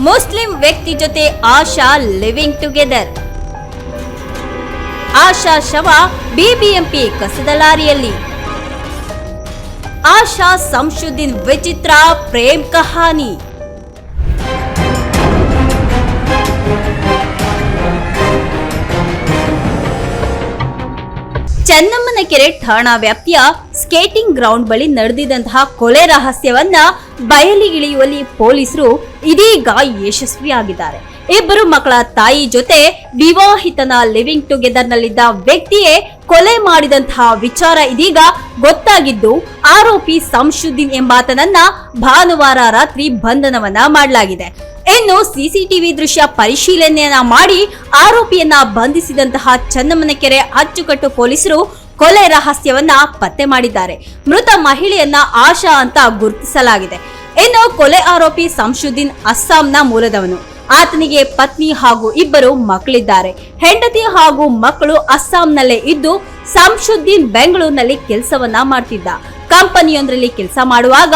Muslim ವ್ಯಕ್ತಿ ಜೊತೆ ಆಶಾ living together. ಆಶಾ ಶವ ಬಿಬಿಎಂಪಿ ಕಸದ ಲಾರಿಯಲ್ಲಿ. ಆಶಾ ಸಂಶುದ್ದೀನ್ ವಿಚಿತ್ರ ಪ್ರೇಮ್ ಕಹಾನಿ. ಚೆನ್ನಮ್ಮನಕೆರೆ ಠಾಣಾ ವ್ಯಾಪ್ತಿಯ ಸ್ಕೇಟಿಂಗ್ ಗ್ರೌಂಡ್ ಬಳಿ ನಡೆದಿದ್ದಂತಹ ಕೊಲೆ ರಹಸ್ಯವನ್ನ ಬಯಲಿಗಿಳಿಯುವಲ್ಲಿ ಪೊಲೀಸರು ಇದೀಗ ಯಶಸ್ವಿಯಾಗಿದ್ದಾರೆ. ಇಬ್ಬರು ಮಕ್ಕಳ ತಾಯಿ ಜೊತೆ ವಿವಾಹಿತನ ಲಿವಿಂಗ್ ಟುಗೆದರ್ ನಲ್ಲಿದ್ದ ವ್ಯಕ್ತಿಯೇ ಕೊಲೆ ಮಾಡಿದಂತಹ ವಿಚಾರ ಇದೀಗ ಗೊತ್ತಾಗಿದ್ದು, ಆರೋಪಿ ಸಂಶುದ್ದೀನ್ ಎಂಬಾತನನ್ನ ಭಾನುವಾರ ರಾತ್ರಿ ಬಂಧನವನ್ನ ಮಾಡಲಾಗಿದೆ. ಇನ್ನು ಸಿಸಿಟಿವಿ ದೃಶ್ಯ ಪರಿಶೀಲನೆಯನ್ನ ಮಾಡಿ ಆರೋಪಿಯನ್ನ ಬಂಧಿಸಿದಂತಹ ಚೆನ್ನಮ್ಮನಕೆರೆ ಅಚ್ಚುಕಟ್ಟು ಪೊಲೀಸರು ಕೊಲೆ ರಹಸ್ಯವನ್ನ ಪತ್ತೆ ಮಾಡಿದ್ದಾರೆ. ಮೃತ ಮಹಿಳೆಯನ್ನ ಆಶಾ ಅಂತ ಗುರುತಿಸಲಾಗಿದೆ. ಇನ್ನು ಕೊಲೆ ಆರೋಪಿ ಸಂಶುದ್ದೀನ್ ಅಸ್ಸಾಂನ ಮೂಲದವನು. ಆತನಿಗೆ ಪತ್ನಿ ಹಾಗೂ ಇಬ್ಬರು ಮಕ್ಕಳಿದ್ದಾರೆ. ಹೆಂಡತಿ ಹಾಗೂ ಮಕ್ಕಳು ಅಸ್ಸಾಂನಲ್ಲೇ ಇದ್ದು ಸಂಶುದ್ದೀನ್ ಬೆಂಗಳೂರಿನಲ್ಲಿ ಕೆಲಸವನ್ನ ಮಾಡ್ತಿದ್ದ. ಕಂಪನಿಯೊಂದರಲ್ಲಿ ಕೆಲಸ ಮಾಡುವಾಗ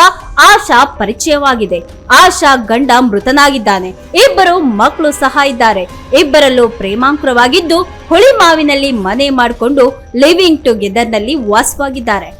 ಆಶಾ ಪರಿಚಯವಾಗಿದೆ. ಆಶಾ ಗಂಡ ಮೃತನಾಗಿದ್ದಾನೆ. ಇಬ್ಬರು ಮಕ್ಕಳು ಸಹ ಇದ್ದಾರೆ. ಇಬ್ಬರಲ್ಲೂ ಪ್ರೇಮಾಂಕುರವಾಗಿದ್ದು ಹುಳಿಮಾವಿನಲ್ಲಿ ಮನೆ ಮಾಡಿಕೊಂಡು ಲಿವಿಂಗ್ ಟುಗೆದರ್ ನಲ್ಲಿ ವಾಸವಾಗಿದ್ದಾರೆ.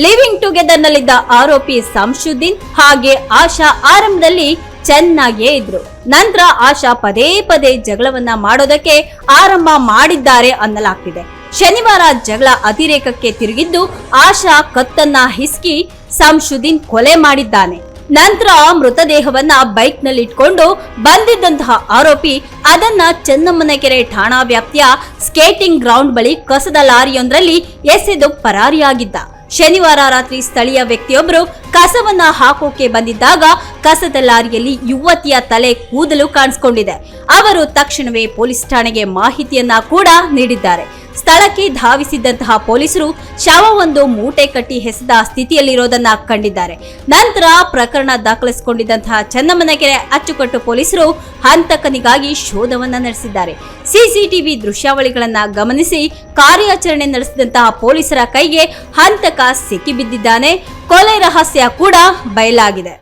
ಲಿವಿಂಗ್ ಟುಗೆದರ್ ನಲ್ಲಿದ್ದ ಆರೋಪಿ ಸಂಶುದ್ದೀನ್ ಹಾಗೆ ಆಶಾ ಆರಂಭದಲ್ಲಿ ಚೆನ್ನಾಗಿಯೇ ಇದ್ರು. ನಂತರ ಆಶಾ ಪದೇ ಪದೇ ಜಗಳವನ್ನ ಮಾಡೋದಕ್ಕೆ ಆರಂಭ ಮಾಡಿದ್ದಾರೆ ಅನ್ನಲಾಗ್ತಿದೆ. ಶನಿವಾರ ಜಗಳ ಅತಿರೇಕಕ್ಕೆ ತಿರುಗಿದ್ದು ಆಶಾ ಕತ್ತನ್ನ ಹಿಸ್ಕಿ ಸಂಶುದ್ದೀನ್ ಕೊಲೆ ಮಾಡಿದ್ದಾನೆ. ನಂತರ ಮೃತದೇಹವನ್ನ ಬೈಕ್ ನಲ್ಲಿ ಇಟ್ಕೊಂಡು ಬಂದಿದ್ದಂತಹ ಆರೋಪಿ ಅದನ್ನ ಚೆನ್ನಮ್ಮನಕೆರೆ ಠಾಣಾ ವ್ಯಾಪ್ತಿಯ ಸ್ಕೇಟಿಂಗ್ ಗ್ರೌಂಡ್ ಬಳಿ ಕಸದ ಲಾರಿಯೊಂದರಲ್ಲಿ ಎಸೆದು ಪರಾರಿಯಾಗಿದ್ದ. ಶನಿವಾರ ರಾತ್ರಿ ಸ್ಥಳೀಯ ವ್ಯಕ್ತಿಯೊಬ್ಬರು ಕಸವನ್ನ ಹಾಕೋಕೆ ಬಂದಿದ್ದಾಗ ಕಸದ ಲಾರಿಯಲ್ಲಿ ಯುವತಿಯ ತಲೆ ಕೂದಲು ಕಾಣಿಸಿಕೊಂಡಿದೆ. ಅವರು ತಕ್ಷಣವೇ ಪೊಲೀಸ್ ಠಾಣೆಗೆ ಮಾಹಿತಿಯನ್ನ ಕೂಡ ನೀಡಿದ್ದಾರೆ. ಸ್ಥಳಕ್ಕೆ ಧಾವಿಸಿದ್ದಂತಹ ಪೊಲೀಸರು ಶವವೊಂದು ಮೂಟೆ ಕಟ್ಟಿ ಎಸೆದ ಸ್ಥಿತಿಯಲ್ಲಿರೋದನ್ನ ಕಂಡಿದ್ದಾರೆ. ನಂತರ ಪ್ರಕರಣ ದಾಖಲಿಸಿಕೊಂಡಿದ್ದಂತಹ ಚೆನ್ನಮ್ಮನಕೆರೆ ಅಚ್ಚುಕಟ್ಟು ಪೊಲೀಸರು ಹಂತಕನಿಗಾಗಿ ಶೋಧವನ್ನ ನಡೆಸಿದ್ದಾರೆ. ಸಿಸಿಟಿವಿ ದೃಶ್ಯಾವಳಿಗಳನ್ನ ಗಮನಿಸಿ ಕಾರ್ಯಾಚರಣೆ ನಡೆಸಿದಂತಹ ಪೊಲೀಸರ ಕೈಗೆ ಹಂತಕ ಸಿಕ್ಕಿಬಿದ್ದಿದ್ದಾನೆ. ಕೊಲೆ ರಹಸ್ಯ ಕೂಡ ಬಯಲಾಗಿದೆ.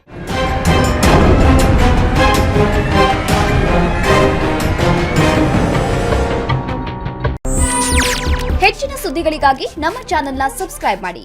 ಹೆಚ್ಚಿನ ಸುದ್ದಿಗಳಿಗಾಗಿ ನಮ್ಮ ಚಾನೆಲ್ನ ಸಬ್ಸ್ಕ್ರೈಬ್ ಮಾಡಿ.